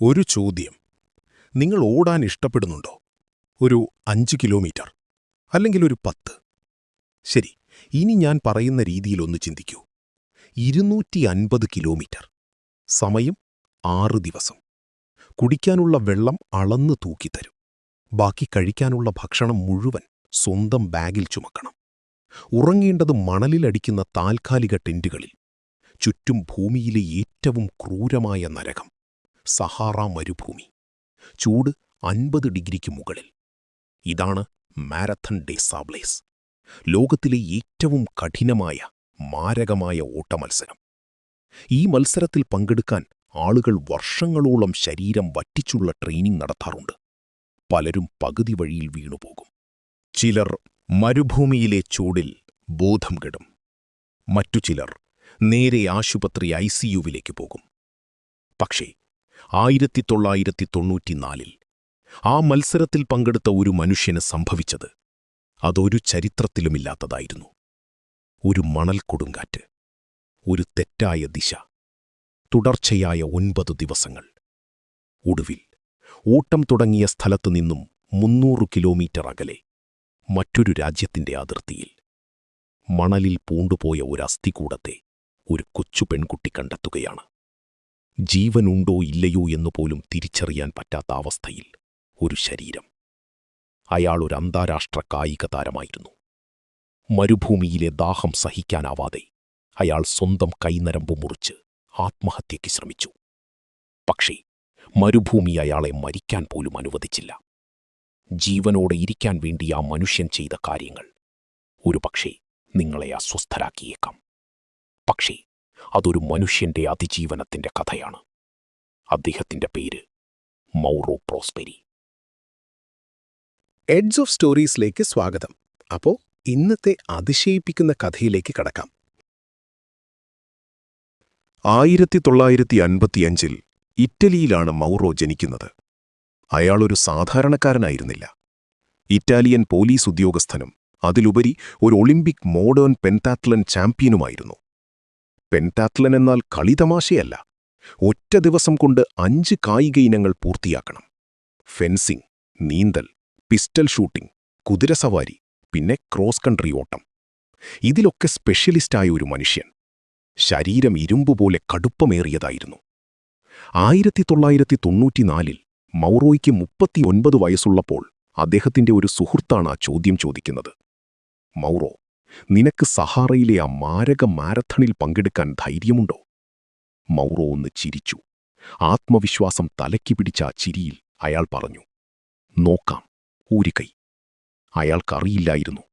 ഒരു ചോദ്യം. നിങ്ങൾ ഓടാൻ ഇഷ്ടപ്പെടുന്നുണ്ടോ? ഒരു 5 കിലോമീറ്റർ, അല്ലെങ്കിൽ ഒരു 10? ശരി, ഇനി ഞാൻ പറയുന്ന രീതിയിലൊന്ന് ചിന്തിക്കൂ. 250 കിലോമീറ്റർ, സമയം 6 ദിവസം. കുടിക്കാനുള്ള വെള്ളം അളന്ന് തൂക്കിത്തരും. ബാക്കി കഴിക്കാനുള്ള ഭക്ഷണം മുഴുവൻ സ്വന്തം ബാഗിൽ ചുമക്കണം. ഉറങ്ങേണ്ടത് മണലിലടിക്കുന്ന താൽക്കാലിക ടെന്റുകളിൽ. ചുറ്റും ഭൂമിയിലെ ഏറ്റവും ക്രൂരമായ നരകം, സഹാറ മരുഭൂമി. ചൂട് 50 ഡിഗ്രിക്ക് മുകളിൽ. ഇതാണ് മാരത്തൺ ഡേ സാബ്ലേസ്, ലോകത്തിലെ ഏറ്റവും കഠിനമായ മാരകമായ ഓട്ടമത്സരം. ഈ മത്സരത്തിൽ പങ്കെടുക്കാൻ ആളുകൾ വർഷങ്ങളോളം ശരീരം വറ്റിച്ചുള്ള ട്രെയിനിംഗ് നടത്താറുണ്ട്. പലരും പകുതി വഴിയിൽ വീണുപോകും. ചിലർ മരുഭൂമിയിലെ ചൂടിൽ ബോധം കെടും. മറ്റു ചിലർ നേരെ ആശുപത്രി ICUവിലേക്ക് പോകും. പക്ഷേ 1994-ൽ ആ മത്സരത്തിൽ പങ്കെടുത്ത ഒരു മനുഷ്യന് സംഭവിച്ചത് അതൊരു ചരിത്രത്തിലുമില്ലാത്തതായിരുന്നു. ഒരു മണൽ കൊടുങ്കാറ്റ്, ഒരു തെറ്റായ ദിശ, തുടർച്ചയായ 9 ദിവസങ്ങൾ. ഒടുവിൽ ഓട്ടം തുടങ്ങിയ സ്ഥലത്തുനിന്നും 300 കിലോമീറ്റർ അകലെ മറ്റൊരു രാജ്യത്തിന്റെ അതിർത്തിയിൽ മണലിൽ പൂണ്ടുപോയ ഒരു അസ്ഥികൂടത്തെ ഒരു കൊച്ചു പെൺകുട്ടി കണ്ടെത്തുകയാണ്. ജീവനുണ്ടോ ഇല്ലയോ എന്നുപോലും തിരിച്ചറിയാൻ പറ്റാത്ത അവസ്ഥയിൽ ഒരു ശരീരം. അയാൾ ഒരു അന്താരാഷ്ട്ര കായിക താരമായിരുന്നു. മരുഭൂമിയിലെ ദാഹം സഹിക്കാനാവാതെ അയാൾ സ്വന്തം കൈനരമ്പ് മുറിച്ച് ആത്മഹത്യയ്ക്ക് ശ്രമിച്ചു. പക്ഷേ മരുഭൂമി അയാളെ മരിക്കാൻ പോലും അനുവദിച്ചില്ല. ജീവനോടെ ഇരിക്കാൻ വേണ്ടി ആ മനുഷ്യൻ ചെയ്ത കാര്യങ്ങൾ ഒരുപക്ഷേ നിങ്ങളെ അസ്വസ്ഥരാക്കിയേക്കാം. പക്ഷേ അതൊരു മനുഷ്യന്റെ അതിജീവനത്തിന്റെ കഥയാണ്. അദ്ദേഹത്തിന്റെ പേര് മൗറോ പ്രോസ്പെരി. എഡ്ജ് ഓഫ് സ്റ്റോറീസിലേക്ക് സ്വാഗതം. അപ്പോൾ ഇന്നത്തെ അതിശയിപ്പിക്കുന്ന കഥയിലേക്ക് കടക്കാം. 1955-ൽ ഇറ്റലിയിലാണ് മൗറോ ജനിക്കുന്നത്. അയാളൊരു സാധാരണക്കാരനായിരുന്നില്ല. ഇറ്റാലിയൻ പോലീസ് ഉദ്യോഗസ്ഥനും അതിലുപരി ഒരു ഒളിമ്പിക് മോഡേൺ പെൻറ്റാത്ലൺ ചാമ്പ്യനുമായിരുന്നു. പെൻറ്റാത്ലൺ എന്നാൽ കളിതമാശയല്ല. ഒറ്റ ദിവസം കൊണ്ട് 5 കായിക ഇനങ്ങൾ പൂർത്തിയാക്കണം. ഫെൻസിംഗ്, നീന്തൽ, പിസ്റ്റൽ ഷൂട്ടിംഗ്, കുതിരസവാരി, പിന്നെ ക്രോസ് കൺട്രി ഓട്ടം. ഇതിലൊക്കെ സ്പെഷ്യലിസ്റ്റായ ഒരു മനുഷ്യൻ. ശരീരം ഇരുമ്പുപോലെ കടുപ്പമേറിയതായിരുന്നു. 1994-ൽ മൗറോയ്ക്ക് 39 വയസ്സുള്ളപ്പോൾ അദ്ദേഹത്തിന്റെ ഒരു സുഹൃത്താണ് ആ ചോദ്യം ചോദിക്കുന്നത്. മൗറോ, നിനക്ക് സഹാറയിലെ ആ മാരക മാരത്തണിൽ പങ്കെടുക്കാൻ ധൈര്യമുണ്ടോ? മൗറോ ഒന്ന് ചിരിച്ചു. ആത്മവിശ്വാസം തലയ്ക്ക് പിടിച്ച ആ ചിരിയിൽ അയാൾ പറഞ്ഞു, നോക്കാം, ഒരു കൈ. അയാൾക്കറിയില്ലായിരുന്നു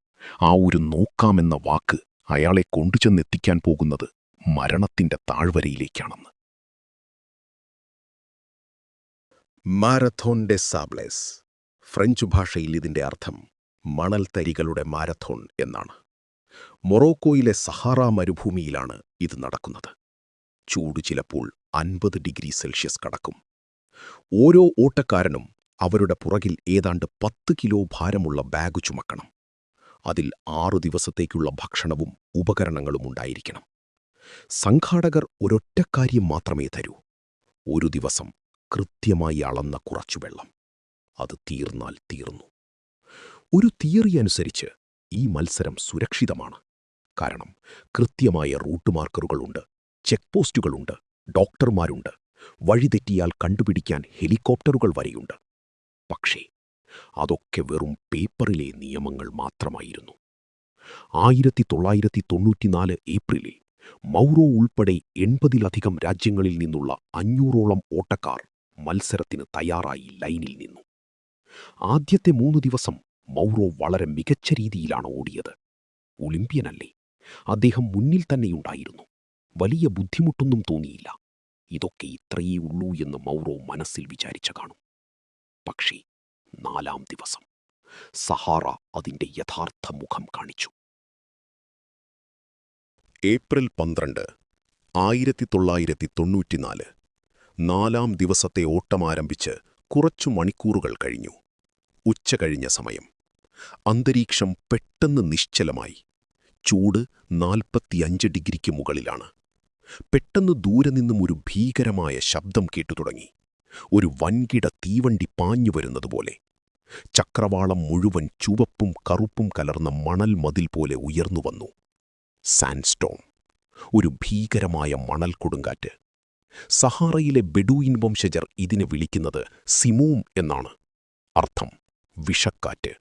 ആ ഒരു നോക്കാമെന്ന വാക്ക് അയാളെ കൊണ്ടുചെന്നെത്തിക്കാൻ പോകുന്നത് മരണത്തിന്റെ താഴ്വരയിലേക്കാണെന്ന്. മാരത്തോൺ ഡെ സാബ്ലേസ്. ഫ്രഞ്ച് ഭാഷയിൽ ഇതിന്റെ അർത്ഥം മണൽത്തരികളുടെ മാരത്തോൺ എന്നാണ്. മൊറോക്കോയിലെ സഹാറ മരുഭൂമിയിലാണ് ഇത് നടക്കുന്നത്. ചൂട് ചിലപ്പോൾ 50 ഡിഗ്രി സെൽഷ്യസ് കടക്കും. ഓരോ ഓട്ടക്കാരനും അവരുടെ പുറകിൽ ഏതാണ്ട് 10 കിലോ ഭാരമുള്ള ബാഗ് ചുമക്കണം. അതിൽ 6 ദിവസത്തേക്കുള്ള ഭക്ഷണവും ഉപകരണങ്ങളും ഉണ്ടായിരിക്കണം. സംഘാടകർ ഒരൊറ്റ കാര്യം മാത്രമേ തരൂ: ഒരു ദിവസം കൃത്യമായി അളന്ന കുറച്ചു വെള്ളം. അത് തീർന്നാൽ തീർന്നു. ഒരു തിയറി അനുസരിച്ച് ഈ മത്സരം സുരക്ഷിതമാണ്. കാരണം കൃത്യമായ റൂട്ട് മാർക്കറുകളുണ്ട്, ചെക്ക് പോസ്റ്റുകളുണ്ട്, ഡോക്ടർമാരുണ്ട്, വഴിതെറ്റിയാൽ കണ്ടുപിടിക്കാൻ ഹെലികോപ്റ്ററുകൾ വരെയുണ്ട്. പക്ഷേ അതൊക്കെ വെറും പേപ്പറിലെ നിയമങ്ങൾ മാത്രമായിരുന്നു. 1994 ഏപ്രിലിൽ മൗറോ ഉൾപ്പെടെ 80-ലധികം രാജ്യങ്ങളിൽ നിന്നുള്ള 500ഓളം ഓട്ടക്കാർ മത്സരത്തിന് തയ്യാറായി ലൈനിൽ നിന്നു. ആദ്യത്തെ 3 ദിവസം മൗറോ വളരെ മികച്ച രീതിയിലാണ് ഓടിയത്. ഒളിമ്പ്യനല്ലേ, അദ്ദേഹം മുന്നിൽ തന്നെയുണ്ടായിരുന്നു. വലിയ ബുദ്ധിമുട്ടൊന്നും തോന്നിയില്ല. ഇതൊക്കെ ഇത്രയേ ഉള്ളൂ എന്ന് മൗറോ മനസ്സിൽ വിചാരിച്ച കാണും. പക്ഷേ 4-ാം ദിവസം സഹാറ അതിന്റെ യഥാർത്ഥ മുഖം കാണിച്ചു. ഏപ്രിൽ 12, 1994. 4-ാം ദിവസത്തെ ഓട്ടമാരംഭിച്ച് കുറച്ചു മണിക്കൂറുകൾ കഴിഞ്ഞു. ഉച്ച കഴിഞ്ഞ സമയം. അന്തരീക്ഷം പെട്ടെന്ന് നിശ്ചലമായി. ചൂട് 45 ഡിഗ്രിക്ക് മുകളിലാണ്. പെട്ടെന്ന് ദൂരെ നിന്നും ഒരു ഭീകരമായ ശബ്ദം കേട്ടുതുടങ്ങി. ഒരു വൻകിട തീവണ്ടി പാഞ്ഞുവരുന്നതുപോലെ. ചക്രവാളം മുഴുവൻ ചുവപ്പും കറുപ്പും കലർന്ന മണൽ മതിൽ പോലെ ഉയർന്നുവന്നു. സാൻഡ്സ്റ്റോം, ഒരു ഭീകരമായ മണൽ കൊടുങ്കാറ്റ്. സഹാറയിലെ ബെഡൂയിൻ വംശജർ ഇതിനെ വിളിക്കുന്നത് സിമൂം എന്നാണ്. അർത്ഥം വിഷക്കാറ്റ്.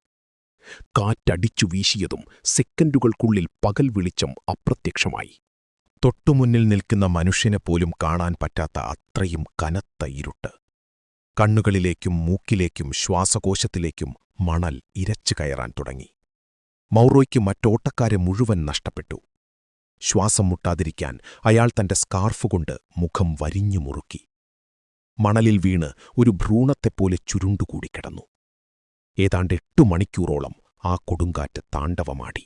കാറ്റടിച്ചു വീശിയതും സെക്കൻഡുകൾക്കുള്ളിൽ പകൽ വെളിച്ചം അപ്രത്യക്ഷമായി. തൊട്ടുമുന്നിൽ നിൽക്കുന്ന മനുഷ്യനെപ്പോലും കാണാൻ പറ്റാത്ത അത്രയും കനത്ത ഇരുട്ട്. കണ്ണുകളിലേക്കും മൂക്കിലേക്കും ശ്വാസകോശത്തിലേക്കും മണൽ ഇരച്ചു കയറാൻ തുടങ്ങി. മൗറോയ്ക്ക് മറ്റോട്ടക്കാരെ മുഴുവൻ നഷ്ടപ്പെട്ടു. ശ്വാസം മുട്ടാതിരിക്കാൻ അയാൾ തന്റെ സ്കാർഫുകൊണ്ട് മുഖം വരിഞ്ഞു മുറുക്കി. മണലിൽ വീണ് ഒരു ഭ്രൂണത്തെപ്പോലെ ചുരുണ്ടുകൂടിക്കിടന്നു. ഏതാണ്ട് 8 മണിക്കൂറോളം ആ കൊടുങ്കാറ്റ് താണ്ഡവമാടി.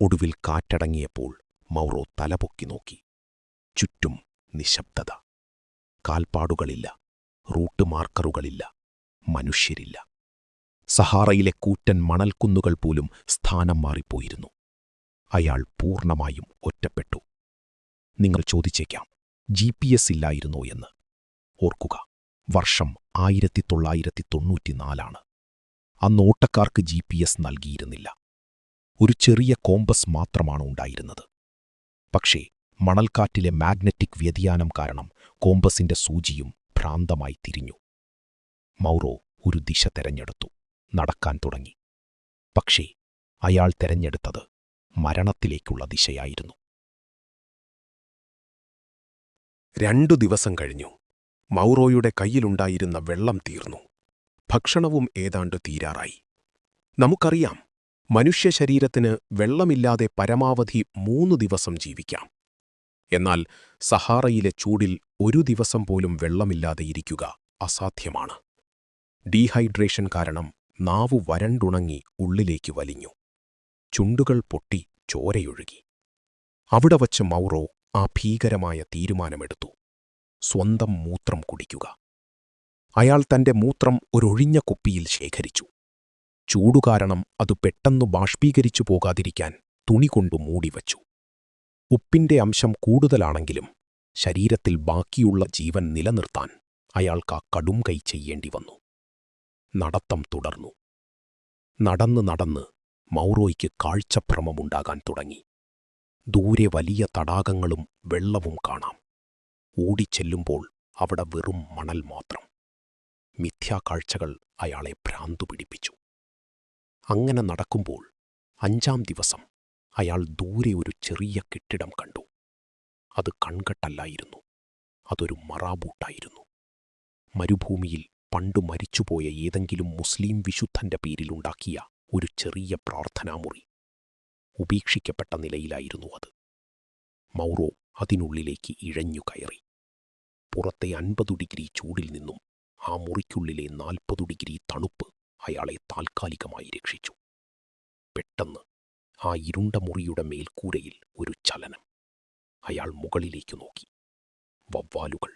ഒടുവിൽ കാറ്റടങ്ങിയപ്പോൾ മൗറോ തലപൊക്കി നോക്കി. ചുറ്റും നിശബ്ദത. കാൽപ്പാടുകളില്ല, റൂട്ട് മാർക്കറുകളില്ല, മനുഷ്യരില്ല. സഹാറയിലെ കൂറ്റൻ മണൽക്കുന്നുകൾ പോലും സ്ഥാനം മാറിപ്പോയിരുന്നു. അയാൾ പൂർണ്ണമായും ഒറ്റപ്പെട്ടു. നിങ്ങൾ ചോദിച്ചേക്കാം, GPS ഇല്ലായിരുന്നോ എന്ന്. ഓർക്കുക, വർഷം 1994. അന്ന് ഓട്ടക്കാർക്ക് GPS നൽകിയിരുന്നില്ല. ഒരു ചെറിയ കോമ്പസ് മാത്രമാണ് ഉണ്ടായിരുന്നത്. പക്ഷേ മണൽക്കാറ്റിലെ മാഗ്നറ്റിക് വ്യതിയാനം കാരണം കോമ്പസിന്റെ സൂചിയും ഭ്രാന്തമായി തിരിഞ്ഞു. മൗറോ ഒരു ദിശ തെരഞ്ഞെടുത്തു, നടക്കാൻ തുടങ്ങി. പക്ഷേ അയാൾ തെരഞ്ഞെടുത്തത് മരണത്തിലേക്കുള്ള ദിശയായിരുന്നു. 2 ദിവസം കഴിഞ്ഞു. മൗറോയുടെ കയ്യിലുണ്ടായിരുന്ന വെള്ളം തീർന്നു. ഭക്ഷണവും ഏതാണ്ട് തീരാറായി. നമുക്കറിയാം, മനുഷ്യ ശരീരത്തിന് വെള്ളമില്ലാതെ പരമാവധി 3 ദിവസം ജീവിക്കാം. എന്നാൽ സഹാറയിലെ ചൂടിൽ 1 ദിവസം പോലും വെള്ളമില്ലാതെ ഇരിക്കുക അസാധ്യമാണ്. ഡീഹൈഡ്രേഷൻ കാരണം നാവു വരണ്ടുണങ്ങി ഉള്ളിലേക്ക് വലിഞ്ഞു. ചുണ്ടുകൾ പൊട്ടി ചോരയൊഴുകി. അവിടെ വച്ച് മൗറോ ആ ഭീകരമായ തീരുമാനമെടുത്തു: സ്വന്തം മൂത്രം കുടിക്കുക. അയാൾ തന്റെ മൂത്രം ഒരൊഴിഞ്ഞ കുപ്പിയിൽ ശേഖരിച്ചു. ചൂടുകാരണം അത് പെട്ടെന്ന് ബാഷ്പീകരിച്ചു പോകാതിരിക്കാൻ തുണികൊണ്ടു മൂടിവച്ചു. ഉപ്പിന്റെ അംശം കൂടുതലാണെങ്കിലും ശരീരത്തിൽ ബാക്കിയുള്ള ജീവൻ നിലനിർത്താൻ അയാൾക്ക് ആ കടുംകൈ ചെയ്യേണ്ടി വന്നു. നടത്തം തുടർന്നു. നടന്ന് നടന്ന് മൗറോയ്ക്ക് കാഴ്ചഭ്രമമുണ്ടാകാൻ തുടങ്ങി. ദൂരെ വലിയ തടാകങ്ങളും വെള്ളവും കാണാം. ഓടിച്ചെല്ലുമ്പോൾ അവിടെ വെറും മണൽ മാത്രം. മിഥ്യാകാഴ്ചകൾ അയാളെ ഭ്രാന്തു പിടിപ്പിച്ചു. അങ്ങനെ നടക്കുമ്പോൾ 5-ാം ദിവസം അയാൾ ദൂരെ ഒരു ചെറിയ കെട്ടിടം കണ്ടു. അത് കൺകെട്ടല്ലായിരുന്നു, അതൊരു മറാബൂട്ടായിരുന്നു. മരുഭൂമിയിൽ പണ്ടു മരിച്ചുപോയ ഏതെങ്കിലും മുസ്ലിം വിശുദ്ധന്റെ പേരിലുണ്ടാക്കിയ ഒരു ചെറിയ പ്രാർത്ഥനാമുറി. ഉപേക്ഷിക്കപ്പെട്ട നിലയിലായിരുന്നു അത്. മൗറോ അതിനുള്ളിലേക്ക് ഇഴഞ്ഞു കയറി. പുറത്തെ 50 ഡിഗ്രി ചൂടിൽ നിന്നും ആ മുറിക്കുള്ളിലെ 40 ഡിഗ്രി തണുപ്പ് അയാളെ താൽക്കാലികമായി രക്ഷിച്ചു. പെട്ടെന്ന് ആ ഇരുണ്ട മുറിയുടെ മേൽക്കൂരയിൽ ഒരു ചലനം. അയാൾ മുകളിലേക്ക് നോക്കി. വവ്വാലുകൾ,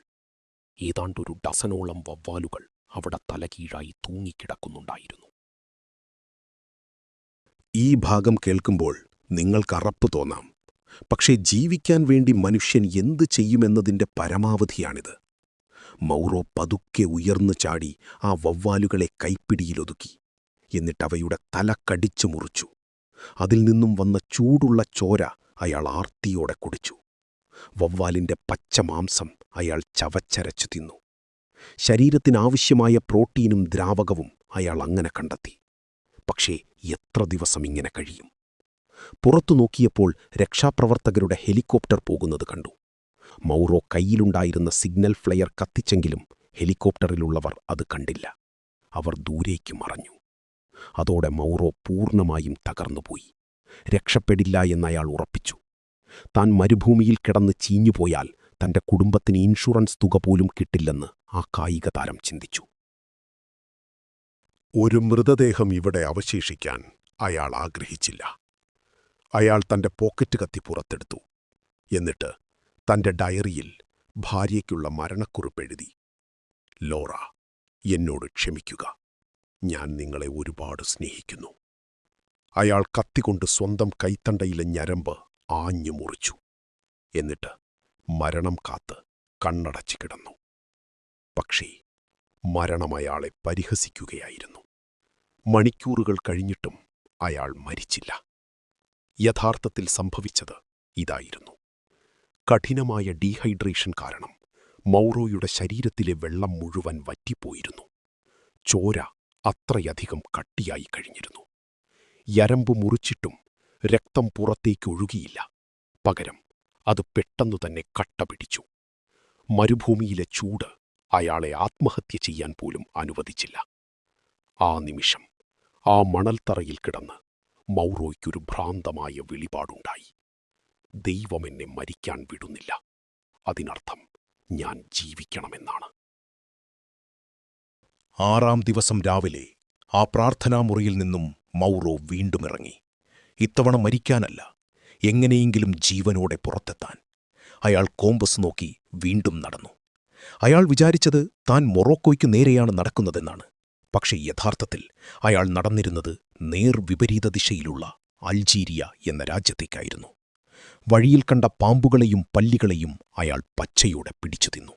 ഏതാണ്ടൊരു ഡസനോളം വവ്വാലുകൾ അവിടെ തലകീഴായി തൂങ്ങിക്കിടക്കുന്നുണ്ടായിരുന്നു. ഈ ഭാഗം കേൾക്കുമ്പോൾ നിങ്ങൾക്ക് അറപ്പ് തോന്നാം. പക്ഷേ ജീവിക്കാൻ വേണ്ടി മനുഷ്യൻ എന്ത് ചെയ്യുമെന്നതിൻ്റെ പരമാവധിയാണിത്. മൗറോ പതുക്കെ ഉയർന്നു ചാടി ആ വവ്വാലുകളെ കൈപ്പിടിയിലൊതുക്കി. എന്നിട്ടവയുടെ തല കടിച്ചു മുറിച്ചു. അതിൽ നിന്നും വന്ന ചൂടുള്ള ചോര അയാൾ ആർത്തിയോടെ കുടിച്ചു. വവ്വാലിന്റെ പച്ച മാംസം അയാൾ ചവച്ചരച്ചു തിന്നു. ശരീരത്തിനാവശ്യമായ പ്രോട്ടീനും ദ്രാവകവും അയാൾ അങ്ങനെ കണ്ടെത്തി. പക്ഷേ എത്ര ദിവസം ഇങ്ങനെ കഴിയും? പുറത്തു നോക്കിയപ്പോൾ രക്ഷാപ്രവർത്തകരുടെ ഹെലികോപ്റ്റർ പോകുന്നത് കണ്ടു. മൗറോ കയ്യിലുണ്ടായിരുന്ന സിഗ്നൽ ഫ്ലെയർ കത്തിച്ചെങ്കിലും ഹെലികോപ്റ്ററിലുള്ളവർ അത് കണ്ടില്ല. അവർ ദൂരേക്ക് മറഞ്ഞു. അതോടെ മൗറോ പൂർണ്ണമായും തകർന്നുപോയി. രക്ഷപ്പെടില്ല എന്നയാൾ ഉറപ്പിച്ചു. താൻ മരുഭൂമിയിൽ കിടന്ന് ചീഞ്ഞുപോയാൽ തന്റെ കുടുംബത്തിന് ഇൻഷുറൻസ് തുക പോലും കിട്ടില്ലെന്ന് ആ കായിക താരം ചിന്തിച്ചു. ഒരു മൃതദേഹം ഇവിടെ അവശേഷിക്കാൻ അയാൾ ആഗ്രഹിച്ചില്ല. അയാൾ തന്റെ പോക്കറ്റ് കത്തി പുറത്തെടുത്തു. എന്നിട്ട് തന്റെ ഡയറിയിൽ ഭാര്യയ്ക്കുള്ള മരണക്കുറിപ്പെഴുതി: ലോറ, എന്നോട് ക്ഷമിക്കുക. ഞാൻ നിങ്ങളെ ഒരുപാട് സ്നേഹിക്കുന്നു. അയാൾ കത്തികൊണ്ട് സ്വന്തം കൈത്തണ്ടയിലെ ഞരമ്പ് ആഞ്ഞു മുറിച്ചു. എന്നിട്ട് മരണം കാത്ത് കണ്ണടച്ചു കിടന്നു. പക്ഷേ മരണം അയാളെ പരിഹസിക്കുകയായിരുന്നു. മണിക്കൂറുകൾ കഴിഞ്ഞിട്ടും അയാൾ മരിച്ചില്ല. യഥാർത്ഥത്തിൽ സംഭവിച്ചത് ഇതായിരുന്നു. കഠിനമായ ഡീഹൈഡ്രേഷൻ കാരണം മൗറോയുടെ ശരീരത്തിലെ വെള്ളം മുഴുവൻ വറ്റിപ്പോയിരുന്നു. ചോര അത്രയധികം കട്ടിയായി കഴിഞ്ഞിരുന്നു. ഞരമ്പ് മുറിച്ചിട്ടും രക്തം പുറത്തേക്കൊഴുകിയില്ല. പകരം അത് പെട്ടെന്നു തന്നെ കട്ട പിടിച്ചു. മരുഭൂമിയിലെ ചൂട് അയാളെ ആത്മഹത്യ ചെയ്യാൻ പോലും അനുവദിച്ചില്ല. ആ നിമിഷം ആ മണൽത്തറയിൽ കിടന്ന് മൗറോയ്ക്കൊരു ഭ്രാന്തമായ വെളിപാടുണ്ടായി. ദൈവം എന്നെ മരിക്കാൻ വിടുന്നില്ല. അതിനർത്ഥം ഞാൻ ജീവിക്കണമെന്നാണ്. 6-ാം ദിവസം രാവിലെ ആ പ്രാർത്ഥനാമുറിയിൽ നിന്നും മൗറോ വീണ്ടും ഇറങ്ങി. ഇത്തവണ മരിക്കാനല്ല, എങ്ങനെയെങ്കിലും ജീവനോടെ പുറത്തെത്താൻ. അയാൾ കോമ്പസ് നോക്കി വീണ്ടും നടന്നു. അയാൾ വിചാരിച്ചത് താൻ മൊറോക്കോയ്ക്കു നേരെയാണ് നടക്കുന്നതെന്നാണ്. പക്ഷേ യഥാർത്ഥത്തിൽ അയാൾ നടന്നിരുന്നത് നേർവിപരീത ദിശയിലുള്ള അൾജീരിയ എന്ന രാജ്യത്തേക്കായിരുന്നു. വഴിയിൽ കണ്ട പാമ്പുകളെയും പല്ലികളെയും അയാൾ പച്ചയോടെ പിടിച്ചു തിന്നു.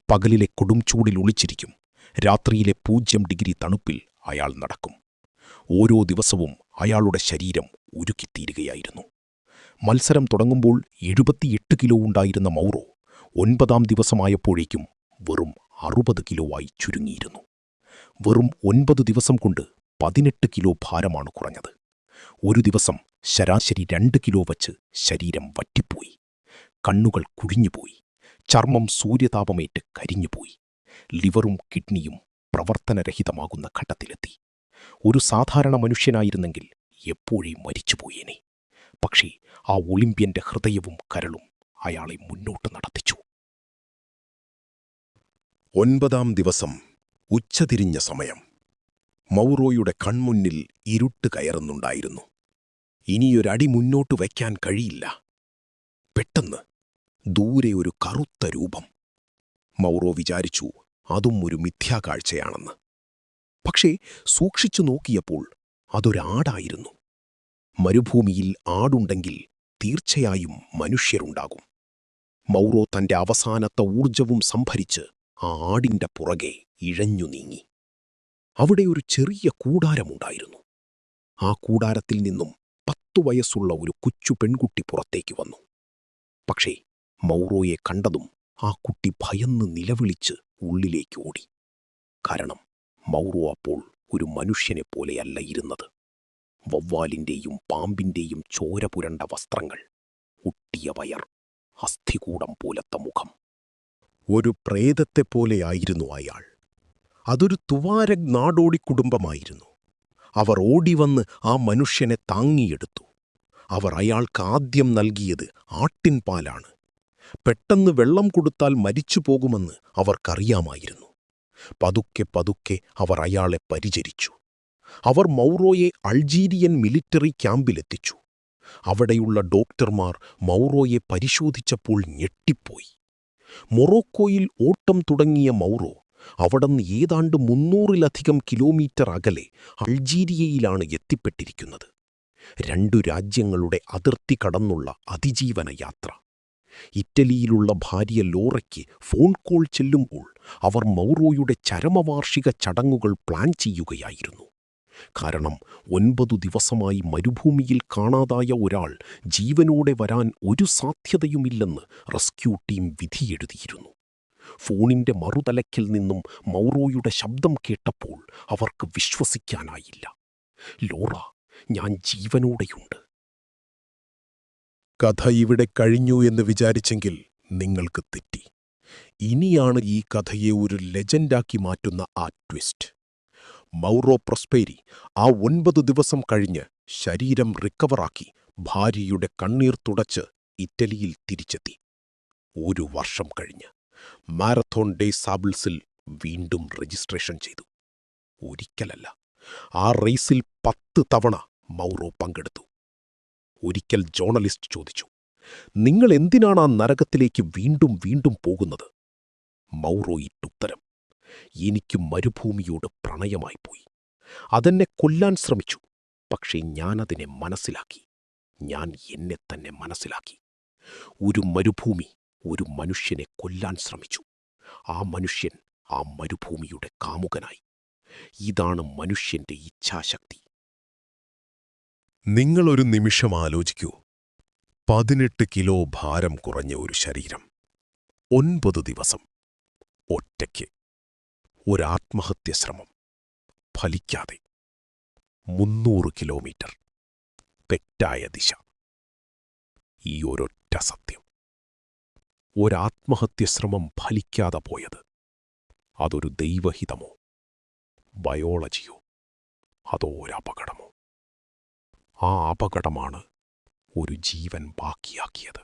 പകലിലെ കൊടുംചൂടിൽ ഒളിച്ചിരിക്കും. രാത്രിയിലെ 0 ഡിഗ്രി തണുപ്പിൽ അയാൾ നടക്കും. ഓരോ ദിവസവും അയാളുടെ ശരീരം ഉരുക്കിത്തീരുകയായിരുന്നു. മത്സരം തുടങ്ങുമ്പോൾ 78 കിലോ ഉണ്ടായിരുന്ന മൗറോ 9-ാം ദിവസമായപ്പോഴേക്കും വെറും 60 കിലോ ആയി ചുരുങ്ങിയിരുന്നു. വെറും 9 ദിവസം കൊണ്ട് 18 കിലോ ഭാരമാണ് കുറഞ്ഞത്. ഒരു ദിവസം ശരാശരി 2 കിലോ വച്ച് ശരീരം വറ്റിപ്പോയി. കണ്ണുകൾ കുഴിഞ്ഞുപോയി. ചർമ്മം സൂര്യതാപമേറ്റ് കരിഞ്ഞുപോയി. ലിവറും കിഡ്നിയും പ്രവർത്തനരഹിതമാകുന്ന ഘട്ടത്തിലെത്തി. ഒരു സാധാരണ മനുഷ്യനായിരുന്നെങ്കിൽ എപ്പോഴേ മരിച്ചുപോയേനെ. പക്ഷേ ആ ഒളിമ്പ്യന്റെ ഹൃദയവും കരളും അയാളെ മുന്നോട്ട് നടത്തിച്ചു. 9-ാം ദിവസം ഉച്ചതിരിഞ്ഞ സമയം. മൗറോയുടെ കൺമുന്നിൽ ഇരുട്ട് കയറുന്നുണ്ടായിരുന്നു. ഇനിയൊരടി മുന്നോട്ട് വയ്ക്കാൻ കഴിയില്ല. പെട്ടെന്ന് ദൂരെ ഒരു കറുത്ത രൂപം. മൗറോ വിചാരിച്ചു അതും ഒരു മിഥ്യാകാഴ്ചയാണെന്ന്. പക്ഷേ സൂക്ഷിച്ചു നോക്കിയപ്പോൾ അതൊരാടായിരുന്നു. മരുഭൂമിയിൽ ആടുണ്ടെങ്കിൽ തീർച്ചയായും മനുഷ്യരുണ്ടാകും. മൗറോ തന്റെ അവസാനത്തെ ഊർജവും സംഭരിച്ച് ആ ആടിന്റെ പുറകെ ഇഴഞ്ഞു നീങ്ങി. അവിടെ ഒരു ചെറിയ കൂടാരമുണ്ടായിരുന്നു. ആ കൂടാരത്തിൽ നിന്നും 10 വയസ്സുള്ള ഒരു കൊച്ചു പെൺകുട്ടി പുറത്തേക്ക് വന്നു. പക്ഷേ മൗറോയെ കണ്ടതും ആ കുട്ടി ഭയന്ന് നിലവിളിച്ച് ഉള്ളിലേക്ക് ഓടി. കാരണം മൗറോ അപ്പോൾ ഒരു മനുഷ്യനെ പോലെയല്ല ഇരുന്നത്. വവ്വാലിന്റെയും പാമ്പിന്റെയും ചോര പുരണ്ട വസ്ത്രങ്ങൾ, ഒട്ടിയ വയർ, അസ്ഥികൂടം പോലത്തെ മുഖം. ഒരു പ്രേതത്തെപ്പോലെയായിരുന്നു അയാൾ. അതൊരു തുവാരഗ് നാടോടി കുടുംബമായിരുന്നു. അവർ ഓടിവന്ന് ആ മനുഷ്യനെ താങ്ങിയെടുത്തു. അവർ അയാൾക്ക് ആദ്യം നൽകിയത് ആട്ടിൻപാലാണ്. പെട്ടെന്ന് വെള്ളം കൊടുത്താൽ മരിച്ചു പോകുമെന്ന് അവർക്കറിയാമായിരുന്നു. പതുക്കെ പതുക്കെ അവർ അയാളെ പരിചരിച്ചു. അവർ മൗറോയെ അൾജീരിയൻ മിലിറ്ററി ക്യാമ്പിലെത്തിച്ചു. അവിടെയുള്ള ഡോക്ടർമാർ മൗറോയെ പരിശോധിച്ചപ്പോൾ ഞെട്ടിപ്പോയി. മൊറോക്കോയിൽ ഓട്ടം തുടങ്ങിയ മൗറോ അവിടുന്ന് ഏതാണ്ട് 300-ലധികം കിലോമീറ്റർ അകലെ അൾജീരിയയിലാണ് എത്തിപ്പെട്ടിരിക്കുന്നത്. 2 രാജ്യങ്ങളുടെ അതിർത്തി കടന്നുള്ള അതിജീവന യാത്ര. ഇറ്റലിയിലുള്ള ഭാര്യ ലോറയ്ക്ക് ഫോൺ കോൾ ചെല്ലുമ്പോൾ അവർ മൗറോയുടെ ചരമവാർഷിക ചടങ്ങുകൾ പ്ലാൻ ചെയ്യുകയായിരുന്നു. കാരണം 9 ദിവസമായി മരുഭൂമിയിൽ കാണാതായ ഒരാൾ ജീവനോടെ വരാൻ ഒരു സാധ്യതയുമില്ലെന്ന് റെസ്ക്യൂ ടീം വിധിയെഴുതിയിരുന്നു. ഫോണിന്റെ മറുതലയ്ക്കിൽ നിന്നും മൗറോയുടെ ശബ്ദം കേട്ടപ്പോൾ അവർക്ക് വിശ്വസിക്കാനായില്ല. ലോറ, ഞാൻ ജീവനോടെയുണ്ട്. കഥ ഇവിടെ കഴിഞ്ഞു എന്ന് വിചാരിച്ചെങ്കിൽ നിങ്ങൾക്ക് തെറ്റി. ഇനിയാണ് ഈ കഥയെ ഒരു ലെജൻഡാക്കി മാറ്റുന്ന ആ ട്വിസ്റ്റ്. മൗറോ പ്രൊസ്പേരി ആ 9 ദിവസം കഴിഞ്ഞ് ശരീരം റിക്കവറാക്കി ഭാര്യയുടെ കണ്ണീർ തുടച്ച് ഇറ്റലിയിൽ തിരിച്ചെത്തി. 1 വർഷം കഴിഞ്ഞ് മാരത്തോൺ ഡേ സാബിൾസിൽ വീണ്ടും രജിസ്ട്രേഷൻ ചെയ്തു. ഒരിക്കലല്ല, ആ റേസിൽ 10 തവണ മൗറോ പങ്കെടുത്തു. ഒരിക്കൽ ജേർണലിസ്റ്റ് ചോദിച്ചു, നിങ്ങൾ എന്തിനാണ് ആ നരകത്തിലേക്ക് വീണ്ടും വീണ്ടും പോകുന്നത്? മൗറോ ഇട്ടുത്തരം, എനിക്ക് മരുഭൂമിയോട് പ്രണയമായിപ്പോയി. അതെന്നെ കൊല്ലാൻ ശ്രമിച്ചു. പക്ഷേ ഞാനതിനെ മനസ്സിലാക്കി. ഞാൻ എന്നെ തന്നെ മനസ്സിലാക്കി. ഒരു മരുഭൂമി ഒരു മനുഷ്യനെ കൊല്ലാൻ ശ്രമിച്ചു. ആ മനുഷ്യൻ ആ മരുഭൂമിയുടെ കാമുകനായി. ഇതാണ് മനുഷ്യന്റെ ഇച്ഛാശക്തി. നിങ്ങളൊരു നിമിഷം ആലോചിക്കൂ. 18 കിലോ ഭാരം കുറഞ്ഞ ഒരു ശരീരം, 9 ദിവസം ഒറ്റയ്ക്ക്, ഒരാത്മഹത്യശ്രമം ഫലിക്കാതെ, 300 കിലോമീറ്റർ തെറ്റായ ദിശ. ഈ ഒരൊറ്റ സത്യം. ഒരാത്മഹത്യശ്രമം ഫലിക്കാതെ പോയത് അതൊരു ദൈവഹിതമോ, ബയോളജിയോ, അതോ ഒരപകടമോ? ആ അപകടമാണ് ഒരു ജീവൻ ബാക്കിയാക്കിയത്.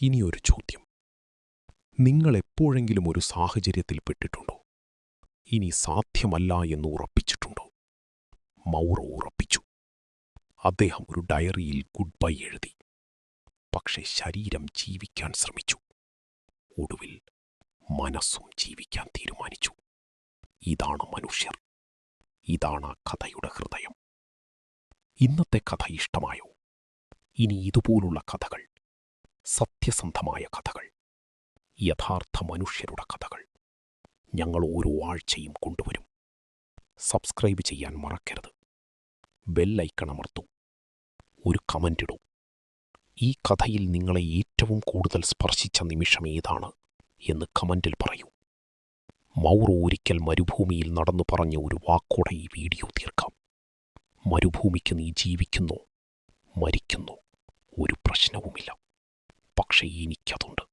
ഇനിയൊരു ചോദ്യം. നിങ്ങൾ എപ്പോഴെങ്കിലും ഒരു സാഹചര്യത്തിൽ പെട്ടിട്ടുണ്ടോ? ഇനി സാധ്യമല്ല എന്ന് ഉറപ്പിച്ചിട്ടുണ്ടോ? മൗറോ ഉറപ്പിച്ചു. അദ്ദേഹം ഒരു ഡയറിയിൽ ഗുഡ് ബൈ എഴുതി. പക്ഷേ ശരീരം ജീവിക്കാൻ ശ്രമിച്ചു. ഒടുവിൽ മനസ്സും ജീവിക്കാൻ തീരുമാനിച്ചു. ഇതാണ് മനുഷ്യർ. ഇതാണ് ആ കഥയുടെ ഹൃദയം. ഇന്നത്തെ കഥ ഇഷ്ടമായോ? ഇനി ഇതുപോലുള്ള കഥകൾ, സത്യസന്ധമായ കഥകൾ, യഥാർത്ഥ മനുഷ്യരുടെ കഥകൾ ഞങ്ങൾ ഓരോ ആഴ്ചയും കൊണ്ടുവരും. സബ്സ്ക്രൈബ് ചെയ്യാൻ മറക്കരുത്. ബെല്ലൈക്കൺ അമർത്തൂ. ഒരു കമൻ്റ് ഇടൂ. ഈ കഥയിൽ നിങ്ങളെ ഏറ്റവും കൂടുതൽ സ്പർശിച്ച നിമിഷം ഏതാണ് എന്ന് കമൻ്റിൽ പറയൂ. മൗറോ ഒരിക്കൽ മരുഭൂമിയിൽ നടന്നു പറഞ്ഞ ഒരു വാക്കോടെ ഈ വീഡിയോ തീർക്കാം. മരുഭൂമിക്ക് നീ ജീവിക്കുന്നോ മരിക്കുന്നോ ഒരു പ്രശ്നവുമില്ല, പക്ഷേ എനിക്കതുണ്ട്.